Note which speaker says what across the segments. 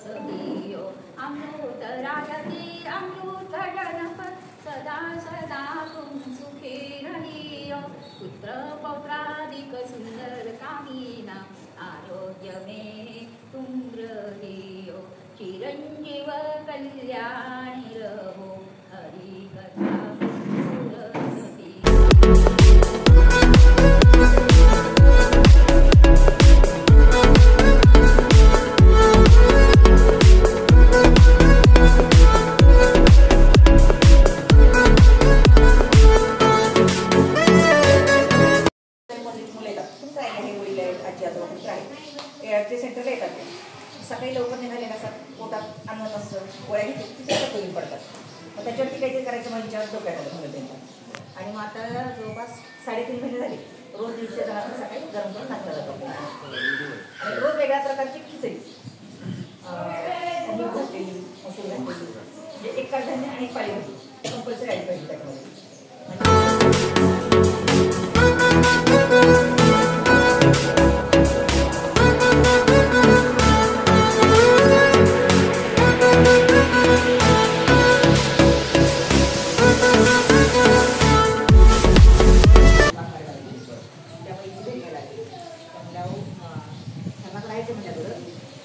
Speaker 1: सखियो अमृत राजती अमृत जनपद सदा सदा तुम सुखी रहियो पुत्र पौत्रादिक सुंदर कामीना आरोग्य में तुम रहियो चिरंजीव कल्याणी रहो हरि कथा
Speaker 2: सेंटरला येतात सकाळी लवकर निघाले नसतात पोटात अन्न नसतं गोळ्या घेते तिथे करून पडतात मग त्याच्यावरती काहीतरी करायचं मग विचार डोक्यात आलं मुलं त्यांच्या आणि मग आता जवळपास 3.5 महिने झाले रोज 150 जणांना सकाळी गरम करून टाकला जातो आणि रोज वेगळ्या प्रकारची खिचडी घातलेली मसूर घातलेली म्हणजे एक कडधान्य आणि एक पालेभाजी कंपल्सरी आली पाहिजे त्याच्यामध्ये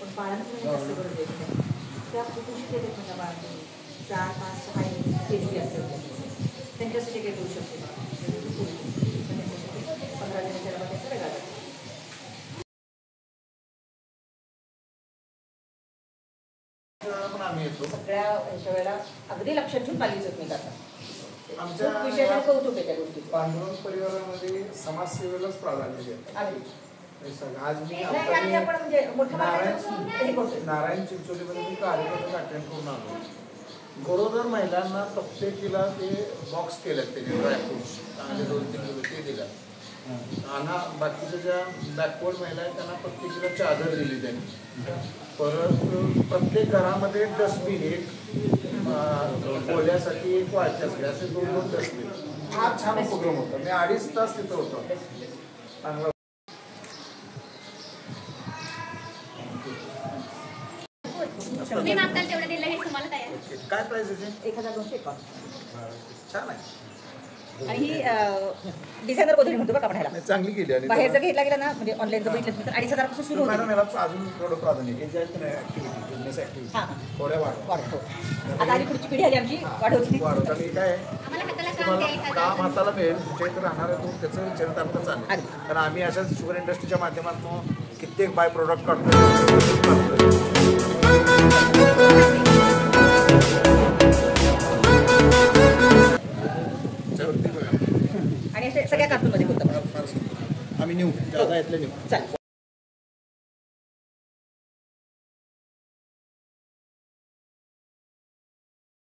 Speaker 2: पण बाळांचं जास्त गरज आहे त्या कुटुंब केले माझ्या बाळांनी 4, 5, 6 केली असते त्यांच्यासाठी काही करू शकते 15 दिवसाच्या मध्ये वेगळा
Speaker 3: पण आम्ही येतो
Speaker 2: सगळ्या ह्याच्या वेळेला अगदी लक्षात ठेवून पाहिजे मी करतात
Speaker 3: आमच्या
Speaker 2: विषयाला कौतुक आहे त्या गोष्टी
Speaker 3: पांडुरंग परिवारामध्ये समाजसेवेलाच प्राधान्य देतात आज मी नारायण चिंचोलीमध्ये मी कार्यक्रम अटेंड करून आलो गरोदर महिलांना प्रत्येकीला ते बॉक्स केलेत त्याने ड्रायफ्रुट्स चांगले 2-3 किलो ते दिलं आणि बाकीच्या ज्या बॅकवर्ड महिला आहेत त्यांना प्रत्येकीला चादर दिली त्यांनी परत प्रत्येक घरामध्ये डस्टबिन एक खोल्यासाठी एक वाळच्यासाठी असे 2-2 डस्टबिन फार छान उपक्रम होता मी 2.5 तास तिथं होतो चांगला
Speaker 4: तुम्ही मागताल तेवढं दिलं हे तुम्हाला तयार
Speaker 3: काय प्राइस आहे
Speaker 2: 1200
Speaker 3: छान आहे
Speaker 2: आणि ही डिझायनर गोधडी म्हणतो बघा आपण
Speaker 3: चांगली केली आणि
Speaker 2: बाहेर जर घेतला गेला ना म्हणजे ऑनलाईन जर बघितलं तर 2,500 पासून सुरू होतं
Speaker 3: मॅडम याला अजून थोडं प्राधान्य हे जे ऍक्टिव्हिटी बिझनेस ऍक्टिव्हिटी थोड्या
Speaker 2: वाढतो आता आधी पुढची पिढी आली आमची वाढवतो
Speaker 3: आणि काय
Speaker 4: आम्हाला हाताला काम
Speaker 3: तुम्हाला
Speaker 4: द्यायचं
Speaker 3: काम हाताला मिळेल तुमच्या इथे राहणार आहे तो त्याचं विचार करता चालेल कारण आम्ही अशाच शुगर इंडस्ट्रीच्या माध्यमातून कित्येक बाय प्रोडक्ट काढतो
Speaker 2: आणि सगळ्या कार्टूनमध्ये करतो
Speaker 3: आम्ही नेऊ दादा इथले नेऊ
Speaker 2: चालेल